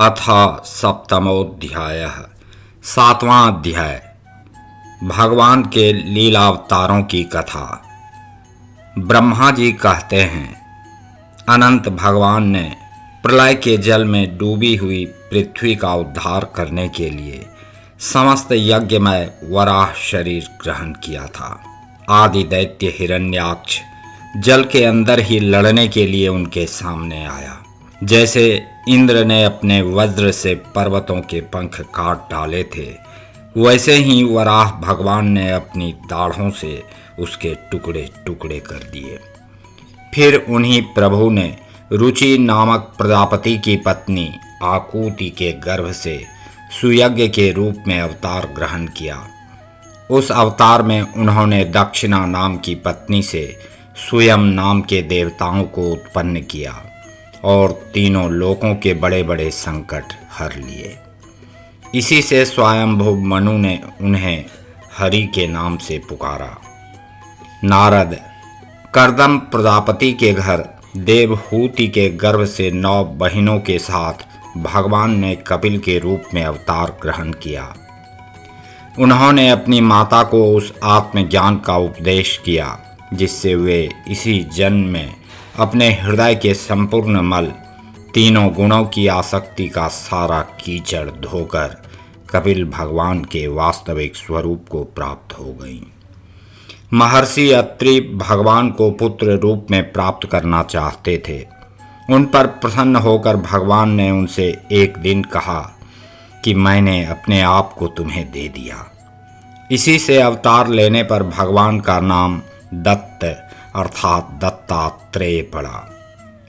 अथ सप्तमोऽध्यायः। सातवां अध्याय। भगवान के लीलावतारों की कथा। ब्रह्मा जी कहते हैं, अनंत भगवान ने प्रलय के जल में डूबी हुई पृथ्वी का उद्धार करने के लिए समस्त यज्ञमय वराह शरीर ग्रहण किया था। आदि दैत्य हिरण्याक्ष जल के अंदर ही लड़ने के लिए उनके सामने आया। जैसे इंद्र ने अपने वज्र से पर्वतों के पंख काट डाले थे, वैसे ही वराह भगवान ने अपनी दाढ़ों से उसके टुकड़े टुकड़े कर दिए। फिर उन्हीं प्रभु ने रुचि नामक प्रजापति की पत्नी आकुति के गर्भ से सुयज्ञ के रूप में अवतार ग्रहण किया। उस अवतार में उन्होंने दक्षिणा नाम की पत्नी से स्वयं नाम के देवताओं को उत्पन्न किया और तीनों लोकों के बड़े बड़े संकट हर लिए। इसी से स्वयंभू मनु ने उन्हें हरि के नाम से पुकारा। नारद कर्दम प्रजापति के घर देवहूति के गर्भ से 9 बहिनों के साथ भगवान ने कपिल के रूप में अवतार ग्रहण किया। उन्होंने अपनी माता को उस आत्मज्ञान का उपदेश किया जिससे वे इसी जन्म में अपने हृदय के संपूर्ण मल, तीनों गुणों की आसक्ति का सारा कीचड़ धोकर कपिल भगवान के वास्तविक स्वरूप को प्राप्त हो गईं। महर्षि अत्रि भगवान को पुत्र रूप में प्राप्त करना चाहते थे। उन पर प्रसन्न होकर भगवान ने उनसे एक दिन कहा कि मैंने अपने आप को तुम्हें दे दिया। इसी से अवतार लेने पर भगवान का नाम दत्त अर्थात दत्तात्रेय पड़ा।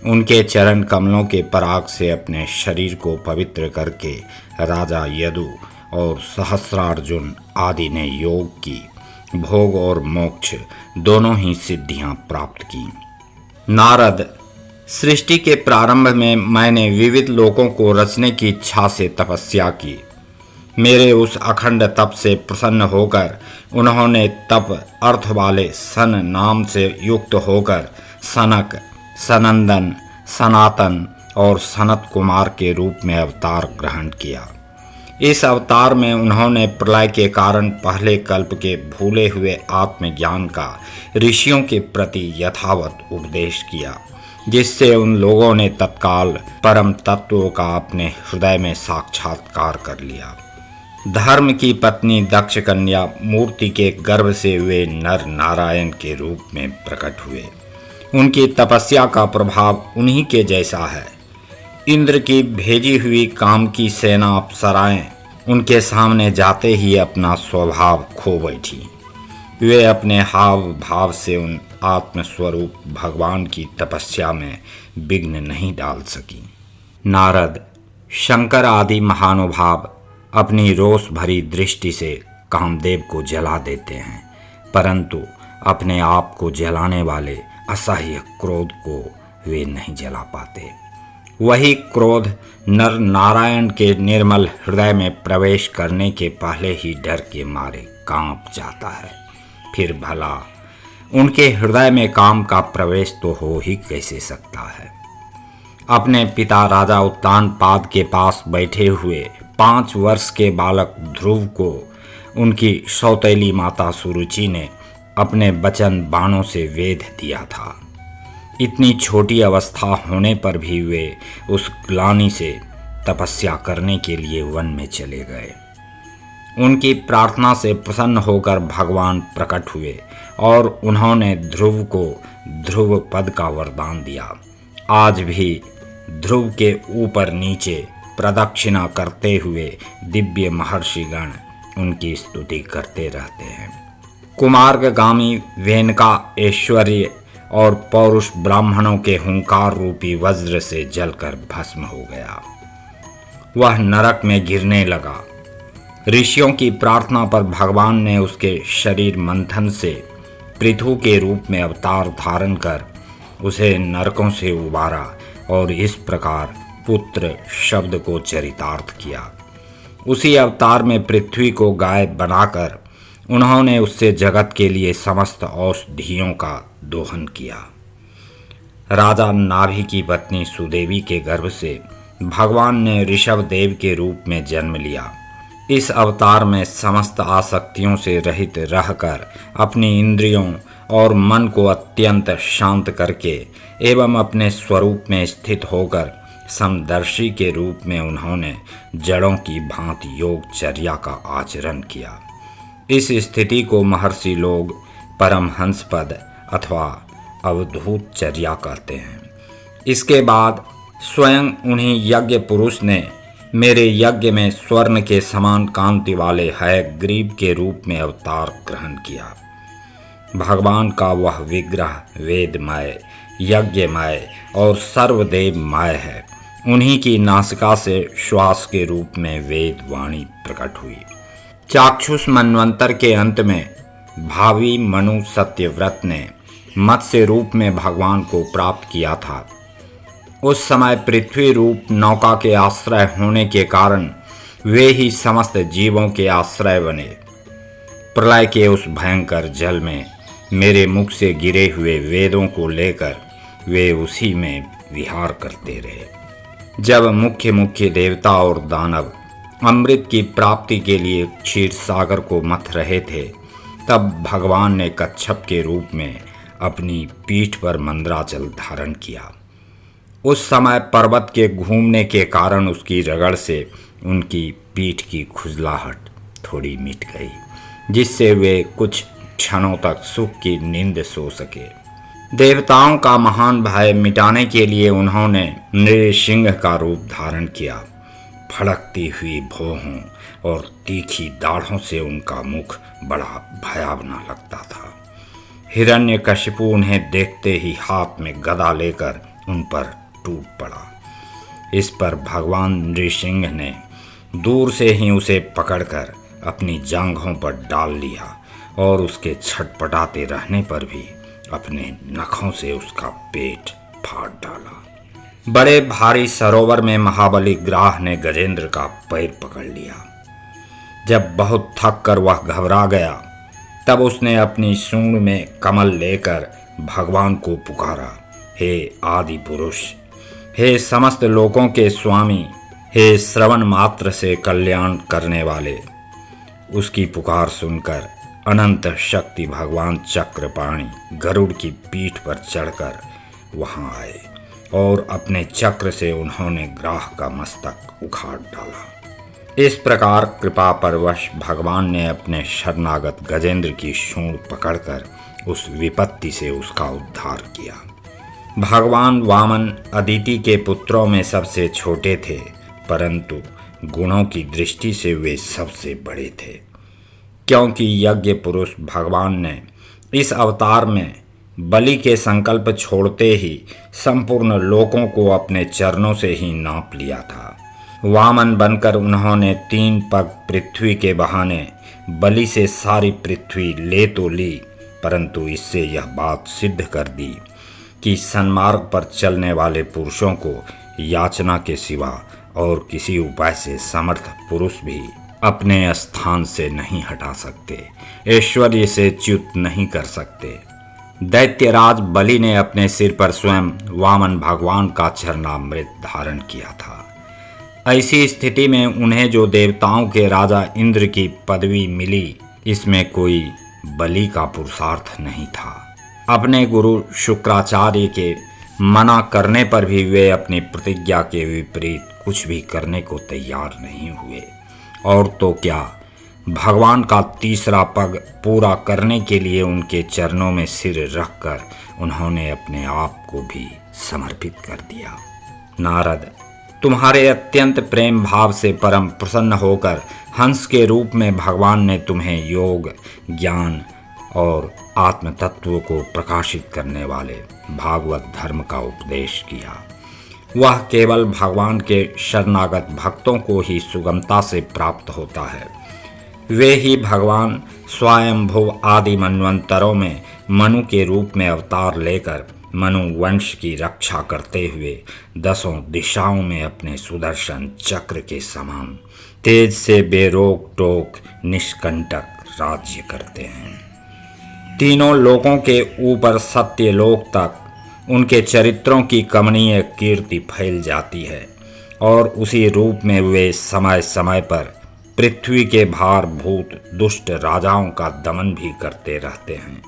उनके चरण कमलों के पराग से अपने शरीर को पवित्र करके राजा यदु और सहस्रार्जुन आदि ने योग की, भोग और मोक्ष दोनों ही सिद्धियां प्राप्त की। नारद, सृष्टि के प्रारंभ में मैंने विविध लोकों को रचने की इच्छा से तपस्या की। मेरे उस अखंड तप से प्रसन्न होकर उन्होंने तप अर्थ वाले सन नाम से युक्त होकर सनक, सनंदन, सनातन और सनत कुमार के रूप में अवतार ग्रहण किया। इस अवतार में उन्होंने प्रलय के कारण पहले कल्प के भूले हुए आत्मज्ञान का ऋषियों के प्रति यथावत उपदेश किया, जिससे उन लोगों ने तत्काल परम तत्व का अपने हृदय में साक्षात्कार कर लिया। धर्म की पत्नी दक्ष कन्या मूर्ति के गर्भ से वे नर नारायण के रूप में प्रकट हुए। उनकी तपस्या का प्रभाव उन्हीं के जैसा है। इंद्र की भेजी हुई काम की सेना अप्सराएं उनके सामने जाते ही अपना स्वभाव खो बैठी। वे अपने हाव भाव से उन आत्मस्वरूप भगवान की तपस्या में विघ्न नहीं डाल सकी। नारद, शंकर आदि महानुभाव अपनी रोष भरी दृष्टि से कामदेव को जला देते हैं, परंतु अपने आप को जलाने वाले असह्य क्रोध को वे नहीं जला पाते। वही क्रोध नर नारायण के निर्मल हृदय में प्रवेश करने के पहले ही डर के मारे कांप जाता है। फिर भला उनके हृदय में काम का प्रवेश तो हो ही कैसे सकता है। अपने पिता राजा उत्तानपाद के पास बैठे हुए 5 वर्ष के बालक ध्रुव को उनकी सौतेली माता सुरुचि ने अपने वचन बाणों से वेध दिया था। इतनी छोटी अवस्था होने पर भी वे उस ग्लानि से तपस्या करने के लिए वन में चले गए। उनकी प्रार्थना से प्रसन्न होकर भगवान प्रकट हुए और उन्होंने ध्रुव को ध्रुव पद का वरदान दिया। आज भी ध्रुव के ऊपर नीचे प्रदक्षिणा करते हुए दिव्य महर्षिगण उनकी स्तुति करते रहते हैं। कुमार्गामी वेनका ऐश्वर्य और पौरुष ब्राह्मणों के हुंकार रूपी वज्र से जलकर भस्म हो गया। वह नरक में गिरने लगा। ऋषियों की प्रार्थना पर भगवान ने उसके शरीर मंथन से पृथु के रूप में अवतार धारण कर उसे नरकों से उबारा और इस प्रकार पुत्र शब्द को चरितार्थ किया। उसी अवतार में पृथ्वी को गाय बनाकर उन्होंने उससे जगत के लिए समस्त औषधियों का दोहन किया। राजा नाभि की पत्नी सुदेवी के गर्भ से भगवान ने ऋषभ देव के रूप में जन्म लिया। इस अवतार में समस्त आसक्तियों से रहित रहकर अपनी इंद्रियों और मन को अत्यंत शांत करके एवं अपने स्वरूप में स्थित होकर समदर्शी के रूप में उन्होंने जड़ों की भांति योगचर्या का आचरण किया। इस स्थिति को महर्षि लोग परमहंस पद अथवा अवधूत चर्या कहते हैं। इसके बाद स्वयं उन्हीं यज्ञ पुरुष ने मेरे यज्ञ में स्वर्ण के समान कांति वाले हयग्रीव के रूप में अवतार ग्रहण किया। भगवान का वह विग्रह वेदमय, यज्ञमय और सर्वदेवमय है। उन्हीं की नासिका से श्वास के रूप में वेद वाणी प्रकट हुई। चाक्षुष मनवंतर के अंत में भावी मनु सत्यव्रत ने मत्स्य रूप में भगवान को प्राप्त किया था। उस समय पृथ्वी रूप नौका के आश्रय होने के कारण वे ही समस्त जीवों के आश्रय बने। प्रलय के उस भयंकर जल में मेरे मुख से गिरे हुए वेदों को लेकर वे उसी में विहार करते रहे। जब मुख्य मुख्य देवता और दानव अमृत की प्राप्ति के लिए क्षीर सागर को मथ रहे थे, तब भगवान ने कच्छप के रूप में अपनी पीठ पर मंदराचल धारण किया। उस समय पर्वत के घूमने के कारण उसकी रगड़ से उनकी पीठ की खुजलाहट थोड़ी मिट गई, जिससे वे कुछ क्षणों तक सुख की नींद सो सके। देवताओं का महान भय मिटाने के लिए उन्होंने नृसिंह का रूप धारण किया। फड़कती हुई भौहों और तीखी दाढ़ों से उनका मुख बड़ा भयावना लगता था। हिरण्यकशिपु उन्हें देखते ही हाथ में गदा लेकर उन पर टूट पड़ा। इस पर भगवान नृसिंह ने दूर से ही उसे पकड़कर अपनी जांघों पर डाल लिया और उसके छटपटाते रहने पर भी अपने नखों से उसका पेट फाड़ डाला। बड़े भारी सरोवर में महाबली ग्राह ने गजेंद्र का पैर पकड़ लिया। जब बहुत थक कर वह घबरा गया, तब उसने अपनी सूंड में कमल लेकर भगवान को पुकारा, हे आदि पुरुष, हे समस्त लोकों के स्वामी, हे श्रवण मात्र से कल्याण करने वाले। उसकी पुकार सुनकर अनंत शक्ति भगवान चक्रपाणि गरुड़ की पीठ पर चढ़कर वहां आए और अपने चक्र से उन्होंने ग्राह का मस्तक उखाड़ डाला। इस प्रकार कृपा परवश भगवान ने अपने शरणागत गजेंद्र की सूंड पकड़कर उस विपत्ति से उसका उद्धार किया। भगवान वामन अदिति के पुत्रों में सबसे छोटे थे, परंतु गुणों की दृष्टि से वे सबसे बड़े थे, क्योंकि यज्ञ पुरुष भगवान ने इस अवतार में बलि के संकल्प छोड़ते ही संपूर्ण लोकों को अपने चरणों से ही नाप लिया था। वामन बनकर उन्होंने 3 पग पृथ्वी के बहाने बलि से सारी पृथ्वी ले तो ली, परंतु इससे यह बात सिद्ध कर दी कि सन्मार्ग पर चलने वाले पुरुषों को याचना के सिवा और किसी उपाय से समर्थ पुरुष भी अपने स्थान से नहीं हटा सकते, ऐश्वर्य से च्युत नहीं कर सकते। दैत्यराज बलि ने अपने सिर पर स्वयं वामन भगवान का चरणामृत धारण किया था। ऐसी स्थिति में उन्हें जो देवताओं के राजा इंद्र की पदवी मिली, इसमें कोई बलि का पुरुषार्थ नहीं था। अपने गुरु शुक्राचार्य के मना करने पर भी वे अपनी प्रतिज्ञा के विपरीत कुछ भी करने को तैयार नहीं हुए, और तो क्या, भगवान का तीसरा पग पूरा करने के लिए उनके चरणों में सिर रखकर उन्होंने अपने आप को भी समर्पित कर दिया। नारद, तुम्हारे अत्यंत प्रेम भाव से परम प्रसन्न होकर हंस के रूप में भगवान ने तुम्हें योग, ज्ञान और आत्म तत्व को प्रकाशित करने वाले भागवत धर्म का उपदेश किया। वह केवल भगवान के शरणागत भक्तों को ही सुगमता से प्राप्त होता है। वे ही भगवान स्वयंभुव आदि मनवंतरों में मनु के रूप में अवतार लेकर मनु वंश की रक्षा करते हुए 10 दिशाओं में अपने सुदर्शन चक्र के समान तेज से बेरोक टोक निष्कंटक राज्य करते हैं। तीनों लोकों के ऊपर सत्यलोक तक उनके चरित्रों की कमनीय कीर्ति फैल जाती है और उसी रूप में वे समय समय पर पृथ्वी के भारभूत दुष्ट राजाओं का दमन भी करते रहते हैं।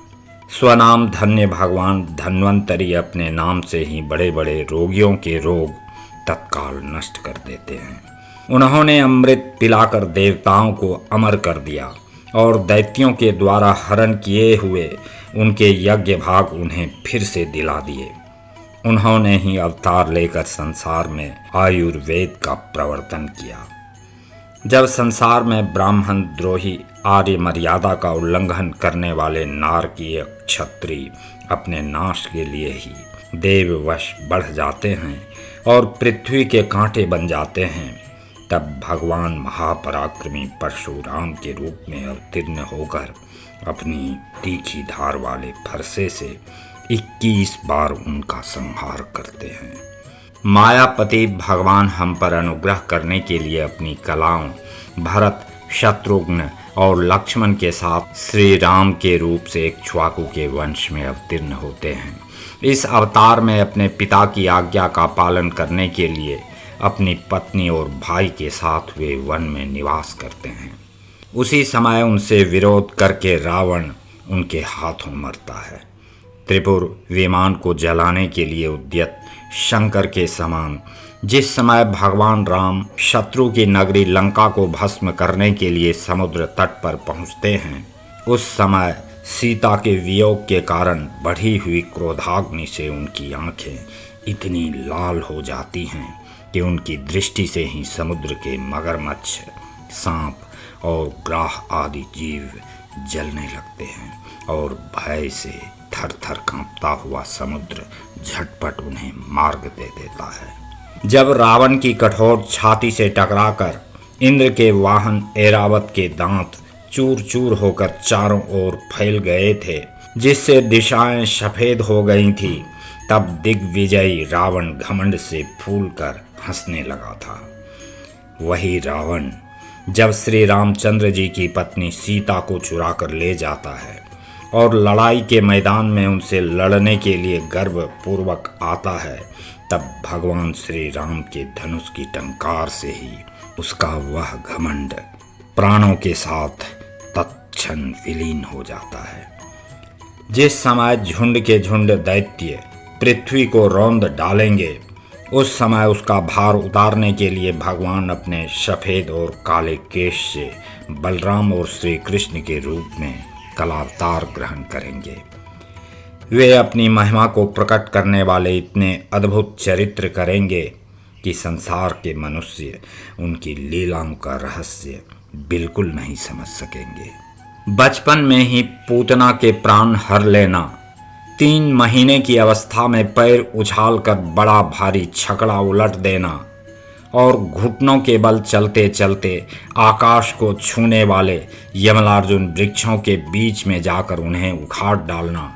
स्वनाम धन्य भगवान धन्वंतरी अपने नाम से ही बड़े बड़े रोगियों के रोग तत्काल नष्ट कर देते हैं। उन्होंने अमृत पिलाकर देवताओं को अमर कर दिया और दैत्यों के द्वारा हरण किए हुए उनके यज्ञ भाग उन्हें फिर से दिला दिए। उन्होंने ही अवतार लेकर संसार में आयुर्वेद का प्रवर्तन किया। जब संसार में ब्राह्मण द्रोही आर्य मर्यादा का उल्लंघन करने वाले नारकीय क्षत्रिय अपने नाश के लिए ही देववश बढ़ जाते हैं और पृथ्वी के कांटे बन जाते हैं, तब भगवान महापराक्रमी परशुराम के रूप में अवतीर्ण होकर अपनी तीखी धार वाले फरसे से 21 बार उनका संहार करते हैं। मायापति भगवान हम पर अनुग्रह करने के लिए अपनी कलाओं भरत, शत्रुघ्न और लक्ष्मण के साथ श्री राम के रूप से इक्ष्वाकु के वंश में अवतीर्ण होते हैं। इस अवतार में अपने पिता की आज्ञा का पालन करने के लिए अपनी पत्नी और भाई के साथ वे वन में निवास करते हैं। उसी समय उनसे विरोध करके रावण उनके हाथों मरता है। त्रिपुर विमान को जलाने के लिए उद्यत शंकर के समान जिस समय भगवान राम शत्रु की नगरी लंका को भस्म करने के लिए समुद्र तट पर पहुंचते हैं, उस समय सीता के वियोग के कारण बढ़ी हुई क्रोधाग्नि से उनकी आंखें इतनी लाल हो जाती हैं कि उनकी दृष्टि से ही समुद्र के मगरमच्छ, सांप और ग्राह आदि जीव जलने लगते हैं और भय से थर थर कांपता हुआ समुद्र झटपट उन्हें मार्ग दे देता है। जब रावण की कठोर छाती से टकराकर इंद्र के वाहन ऐरावत के दांत चूर चूर होकर चारों ओर फैल गए थे, जिससे दिशाएं सफेद हो गई थी, तब दिग्विजयी रावण घमंड से फूलकर हंसने लगा था। वही रावण जब श्री रामचंद्र जी की पत्नी सीता को चुरा कर ले जाता है और लड़ाई के मैदान में उनसे लड़ने के लिए गर्व पूर्वक आता है, तब भगवान श्री राम के धनुष की टंकार से ही उसका वह घमंड प्राणों के साथ तत्क्षण विलीन हो जाता है। जिस समय झुंड के झुंड दैत्य पृथ्वी को रौंद डालेंगे, उस समय उसका भार उतारने के लिए भगवान अपने सफेद और काले केश से बलराम और श्री कृष्ण के रूप में कलावतार ग्रहण करेंगे। वे अपनी महिमा को प्रकट करने वाले इतने अद्भुत चरित्र करेंगे कि संसार के मनुष्य उनकी लीलाओं का रहस्य बिल्कुल नहीं समझ सकेंगे। बचपन में ही पूतना के प्राण हर लेना, 3 महीने की अवस्था में पैर उछालकर बड़ा भारी छकड़ा उलट देना और घुटनों के बल चलते चलते आकाश को छूने वाले यमलार्जुन वृक्षों के बीच में जाकर उन्हें उखाड़ डालना,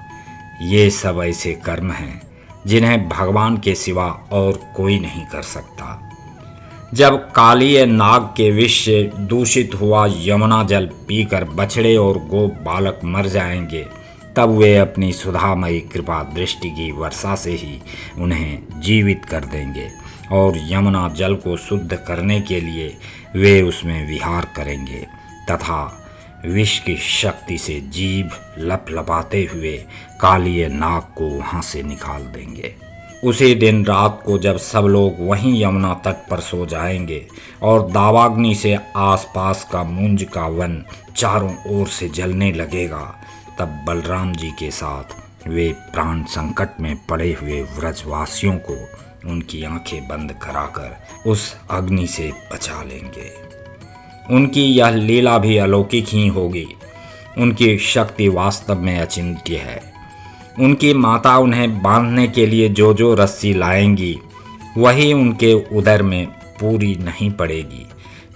ये सब ऐसे कर्म हैं जिन्हें भगवान के सिवा और कोई नहीं कर सकता। जब कालीय नाग के विष से दूषित हुआ यमुना जल पीकर बछड़े और गोप बालक मर जाएंगे, तब वे अपनी सुधामयी कृपा दृष्टि की वर्षा से ही उन्हें जीवित कर देंगे और यमुना जल को शुद्ध करने के लिए वे उसमें विहार करेंगे तथा विष की शक्ति से जीभ लपलपाते हुए कालीय नाग को वहां से निकाल देंगे। उसी दिन रात को जब सब लोग वहीं यमुना तट पर सो जाएंगे और दावाग्नि से आसपास का मुंज का वन चारों ओर से जलने लगेगा, तब बलराम जी के साथ वे प्राण संकट में पड़े हुए व्रजवासियों को उनकी आंखें बंद कराकर उस अग्नि से बचा लेंगे। उनकी यह लीला भी अलौकिक ही होगी। उनकी शक्ति वास्तव में अचिंत्य है। उनकी माता उन्हें बांधने के लिए जो जो रस्सी लाएंगी, वही उनके उदर में पूरी नहीं पड़ेगी,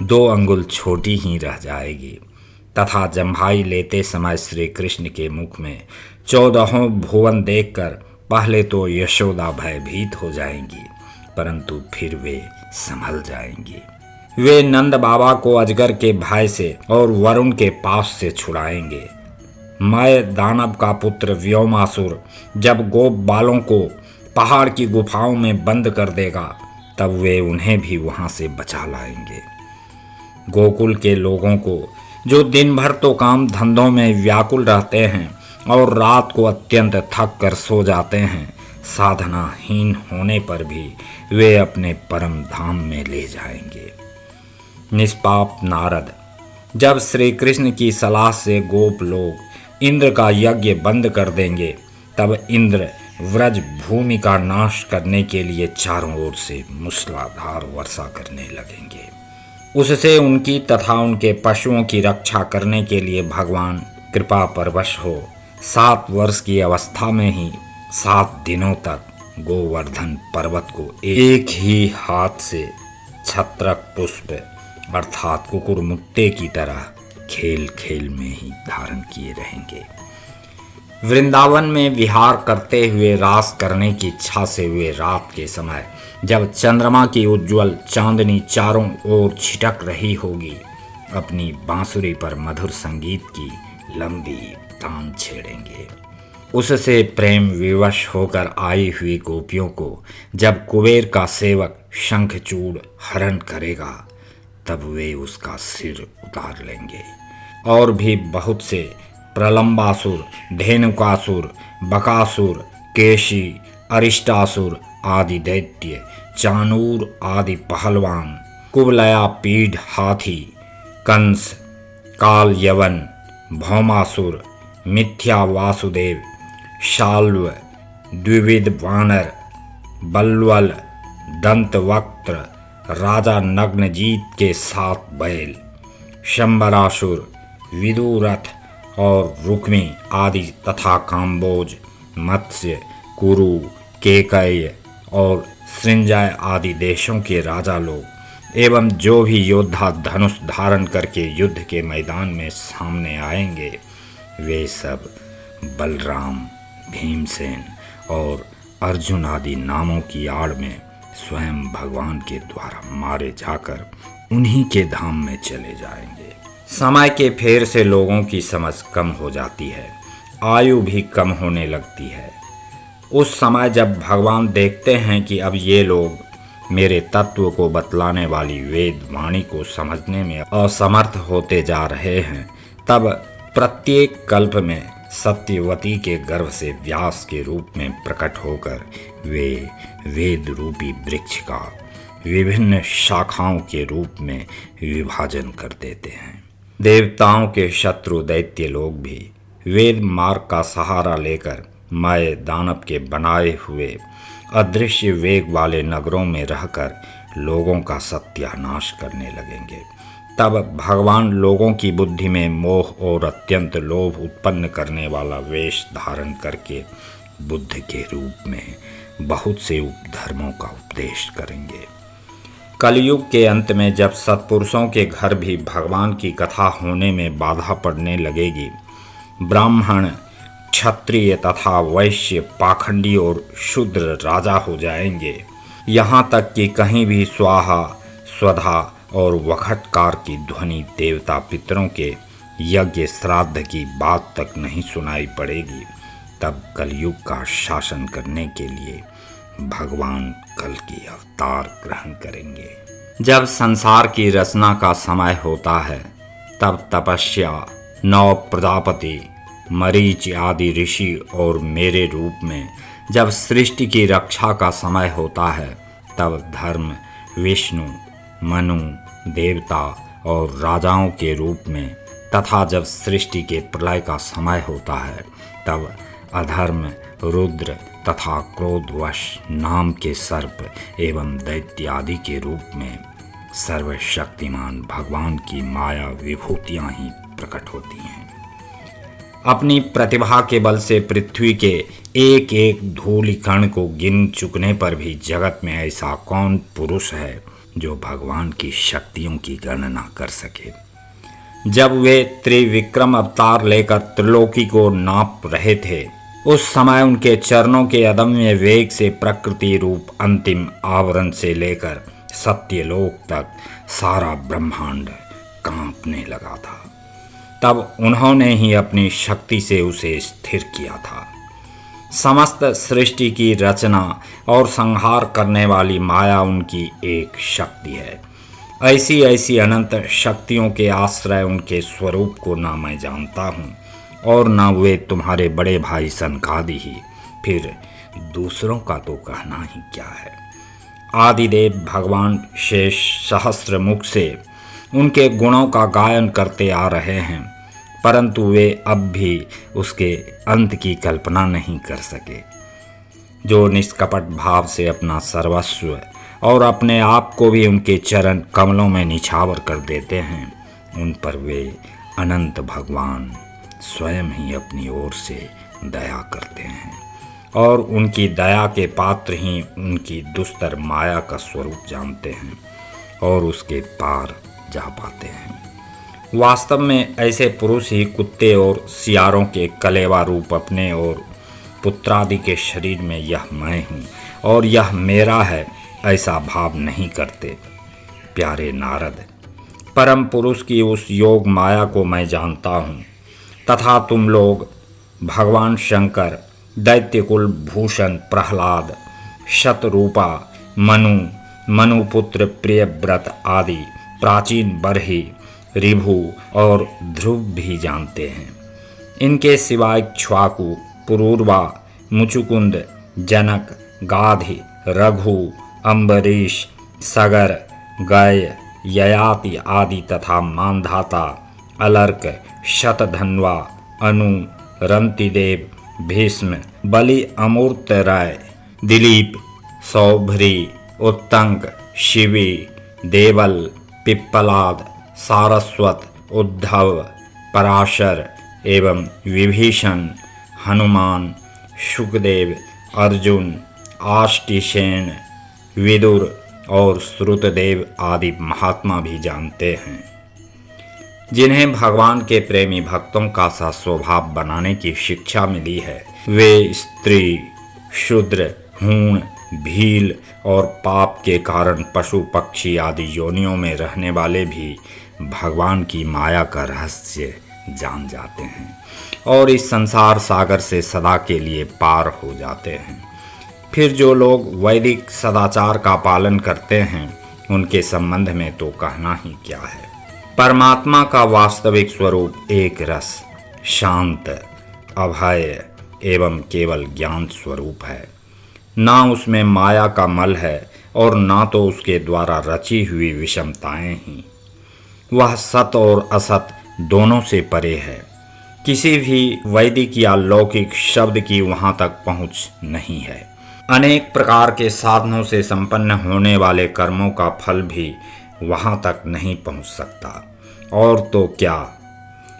2 अंगुल छोटी ही रह जाएगी तथा जम्भाई लेते समय श्री कृष्ण के मुख में 14 भुवन देखकर पहले तो यशोदा भयभीत हो जाएंगी, परंतु फिर वे संभल जाएंगी। वे नंद बाबा को अजगर के भय से और वरुण के पास से छुड़ाएंगे। मैं दानव का पुत्र व्योमासुर जब गोप बालों को पहाड़ की गुफाओं में बंद कर देगा, तब वे उन्हें भी वहां से बचा लाएंगे। गोकुल के लोगों को, जो दिन भर तो काम धंधों में व्याकुल रहते हैं और रात को अत्यंत थक कर सो जाते हैं, साधनाहीन होने पर भी वे अपने परम धाम में ले जाएंगे। निष्पाप नारद, जब श्री कृष्ण की सलाह से गोप लोग इंद्र का यज्ञ बंद कर देंगे, तब इंद्र व्रज भूमि का नाश करने के लिए चारों ओर से मूसलाधार वर्षा करने लगेंगे। उससे उनकी तथा उनके पशुओं की रक्षा करने के लिए भगवान कृपा परवश हो 7 वर्ष की अवस्था में ही 7 दिनों तक गोवर्धन पर्वत को एक ही हाथ से छत्रक पुष्प अर्थात कुकुरमुत्ते की तरह खेल खेल में ही धारण किए रहेंगे। वृंदावन में विहार करते हुए रास करने की इच्छा से वे रात के समय, जब चंद्रमा की उज्ज्वल चांदनी चारों ओर छिटक रही होगी, अपनी बांसुरी पर मधुर संगीत की लंबी तान छेड़ेंगे। उससे प्रेम विवश होकर आई हुई गोपियों को जब कुबेर का सेवक शंखचूड़ हरण करेगा, तब वे उसका सिर उतार लेंगे। और भी बहुत से प्रलंबासुर, धेनुकासुर, बकासुर, केशी, अरिष्टासुर आदि दैत्य, चानूर आदि पहलवान, कुबलया पीढ़ हाथी, कंस, काल यवन, भौमासुर, मिथ्या वासुदेव, शाल्व, द्विविध वानर, बल्वल, दंतवक्त्र, राजा नग्नजीत के 7 बैल, शंबरासुर, विदुरथ और रुक्मी आदि तथा काम्बोज, मत्स्य, कुरु, केकय और सृंजय आदि देशों के राजा लोग एवं जो भी योद्धा धनुष धारण करके युद्ध के मैदान में सामने आएंगे, वे सब बलराम, भीमसेन और अर्जुन आदि नामों की आड़ में स्वयं भगवान के द्वारा मारे जाकर उन्हीं के धाम में चले जाएंगे। समय के फेर से लोगों की समझ कम हो जाती है, आयु भी कम होने लगती है। उस समय जब भगवान देखते हैं कि अब ये लोग मेरे तत्व को बतलाने वाली वेद वाणी को समझने में असमर्थ होते जा रहे हैं, तब प्रत्येक कल्प में सत्यवती के गर्भ से व्यास के रूप में प्रकट होकर वे वेद रूपी वृक्ष का विभिन्न शाखाओं के रूप में विभाजन कर देते हैं। देवताओं के शत्रु दैत्य लोग भी वेद मार्ग का सहारा लेकर माय दानव के बनाए हुए अदृश्य वेग वाले नगरों में रहकर लोगों का सत्यानाश करने लगेंगे। तब भगवान लोगों की बुद्धि में मोह और अत्यंत लोभ उत्पन्न करने वाला वेश धारण करके बुद्ध के रूप में बहुत से उपधर्मों का उपदेश करेंगे। कलयुग के अंत में जब सत्पुरुषों के घर भी भगवान की कथा होने में बाधा पड़ने लगेगी, ब्राह्मण, क्षत्रिय तथा वैश्य पाखंडी और शूद्र राजा हो जाएंगे। यहाँ तक कि कहीं भी स्वाहा, स्वधा और वखटकार की ध्वनि देवता पितरों के यज्ञ श्राद्ध की बात तक नहीं सुनाई पड़ेगी। तब कलयुग का शासन करने के लिए भगवान कल की अवतार ग्रहण करेंगे। जब संसार की रचना का समय होता है, तब तपस्या, 9 प्रजापति, मरीच आदि ऋषि और मेरे रूप में जब सृष्टि की रक्षा का समय होता है, तब धर्म, विष्णु, मनु, देवता और राजाओं के रूप में तथा जब सृष्टि के प्रलय का समय होता है, तब अधर्म, रुद्र तथा क्रोधवश नाम के सर्प एवं दैत्य आदि के रूप में सर्वशक्तिमान भगवान की माया विभूतियां ही प्रकट होती हैं। अपनी प्रतिभा के बल से पृथ्वी के एक एक धूलि कण को गिन चुकने पर भी जगत में ऐसा कौन पुरुष है जो भगवान की शक्तियों की गणना कर सके। जब वे त्रिविक्रम अवतार लेकर त्रिलोकी को नाप रहे थे, उस समय उनके चरणों के अदम्य वेग से प्रकृति रूप अंतिम आवरण से लेकर सत्यलोक तक सारा ब्रह्मांड कांपने लगा था। तब उन्होंने ही अपनी शक्ति से उसे स्थिर किया था। समस्त सृष्टि की रचना और संहार करने वाली माया उनकी एक शक्ति है। ऐसी ऐसी अनंत शक्तियों के आश्रय उनके स्वरूप को ना मैं जानता हूँ और ना वे तुम्हारे बड़े भाई सनकादि ही, फिर दूसरों का तो कहना ही क्या है। आदिदेव भगवान शेष सहस्त्र मुख से उनके गुणों का गायन करते आ रहे हैं, परंतु वे अब भी उसके अंत की कल्पना नहीं कर सके। जो निष्कपट भाव से अपना सर्वस्व और अपने आप को भी उनके चरण कमलों में निछावर कर देते हैं, उन पर वे अनंत भगवान स्वयं ही अपनी ओर से दया करते हैं और उनकी दया के पात्र ही उनकी दुस्तर माया का स्वरूप जानते हैं और उसके पार जा पाते हैं। वास्तव में ऐसे पुरुष ही कुत्ते और सियारों के कलेवा रूप अपने और पुत्रादि के शरीर में यह मैं हूँ और यह मेरा है ऐसा भाव नहीं करते। प्यारे नारद, परम पुरुष की उस योग माया को मैं जानता हूँ तथा तुम लोग भगवान शंकर, दैत्यकुल भूषण प्रहलाद, शतरूपा, मनुपुत्र प्रियव्रत आदि प्राचीन बरही, ऋभु और ध्रुव भी जानते हैं। इनके सिवाय क्ष्वाकु, पुरूरवा, मुचुकुंद, जनक, गाधि, रघु, अम्बरीश, सगर, गय, ययाति आदि तथा मानधाता, अलर्क, शतधन्वा, अनु, रंतिदेव, भीष्म, बलि, अमूर्त राय, दिलीप, सौभरी, उत्तंक, शिवी, देवल, पिप्पलाद, सारस्वत, उद्धव, पराशर एवं विभीषण, हनुमान, शुकदेव, अर्जुन, आष्टिसेन, विदुर और श्रुतदेव आदि महात्मा भी जानते हैं। जिन्हें भगवान के प्रेमी भक्तों का सा स्वभाव बनाने की शिक्षा मिली है, वे स्त्री, शूद्र, हूण, भील और पाप के कारण पशु पक्षी आदि योनियों में रहने वाले भी भगवान की माया का रहस्य जान जाते हैं और इस संसार सागर से सदा के लिए पार हो जाते हैं। फिर जो लोग वैदिक सदाचार का पालन करते हैं, उनके संबंध में तो कहना ही क्या है। परमात्मा का वास्तविक स्वरूप एक रस, शांत, अभय एवं केवल ज्ञान स्वरूप है। ना उसमें माया का मल है और ना तो उसके द्वारा रची हुई विषमताएं ही। वह सत और असत दोनों से परे है। किसी भी वैदिक या लौकिक शब्द की वहाँ तक पहुँच नहीं है। अनेक प्रकार के साधनों से संपन्न होने वाले कर्मों का फल भी वहाँ तक नहीं पहुँच सकता। और तो क्या,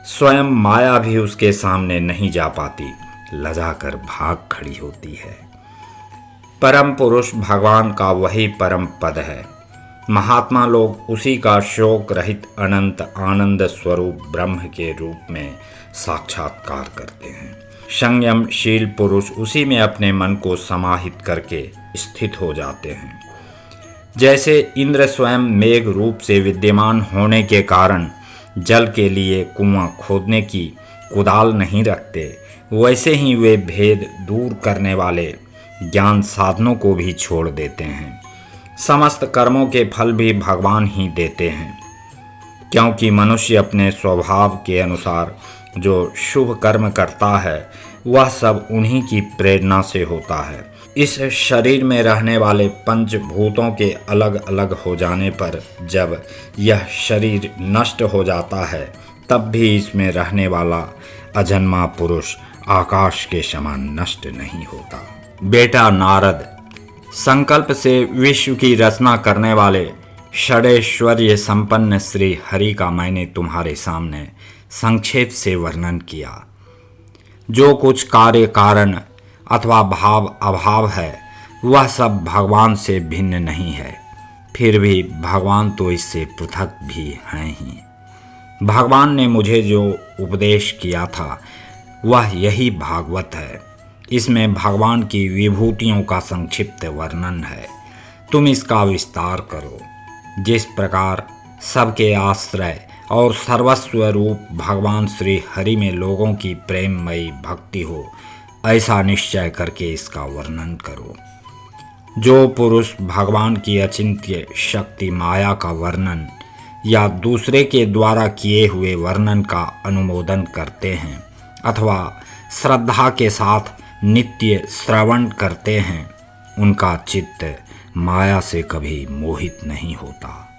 स्वयं माया भी उसके सामने नहीं जा पाती, लजाकर भाग खड़ी होती है। परम पुरुष भगवान का वही परम पद है। महात्मा लोग उसी का शोक रहित अनंत आनंद स्वरूप ब्रह्म के रूप में साक्षात्कार करते हैं। संयमशील पुरुष उसी में अपने मन को समाहित करके स्थित हो जाते हैं। जैसे इंद्र स्वयं मेघ रूप से विद्यमान होने के कारण जल के लिए कुआं खोदने की कुदाल नहीं रखते, वैसे ही वे भेद दूर करने वाले ज्ञान साधनों को भी छोड़ देते हैं। समस्त कर्मों के फल भी भगवान ही देते हैं, क्योंकि मनुष्य अपने स्वभाव के अनुसार जो शुभ कर्म करता है वह सब उन्हीं की प्रेरणा से होता है। इस शरीर में रहने वाले पंचभूतों के अलग अलग हो जाने पर जब यह शरीर नष्ट हो जाता है, तब भी इसमें रहने वाला अजन्मा पुरुष आकाश के समान नष्ट नहीं होता। बेटा नारद, संकल्प से विश्व की रचना करने वाले षडैश्वर्य संपन्न श्री हरि का मैंने तुम्हारे सामने संक्षेप से वर्णन किया। जो कुछ कार्य कारण अथवा भाव अभाव है, वह सब भगवान से भिन्न नहीं है। फिर भी भगवान तो इससे पृथक भी हैं ही। भगवान ने मुझे जो उपदेश किया था वह यही भागवत है। इसमें भगवान की विभूतियों का संक्षिप्त वर्णन है। तुम इसका विस्तार करो। जिस प्रकार सबके आश्रय और सर्वस्व रूप भगवान श्री हरि में लोगों की प्रेममयी भक्ति हो, ऐसा निश्चय करके इसका वर्णन करो। जो पुरुष भगवान की अचिंत्य शक्ति माया का वर्णन या दूसरे के द्वारा किए हुए वर्णन का अनुमोदन करते हैं अथवा श्रद्धा के साथ नित्य श्रवण करते हैं, उनका चित्त माया से कभी मोहित नहीं होता।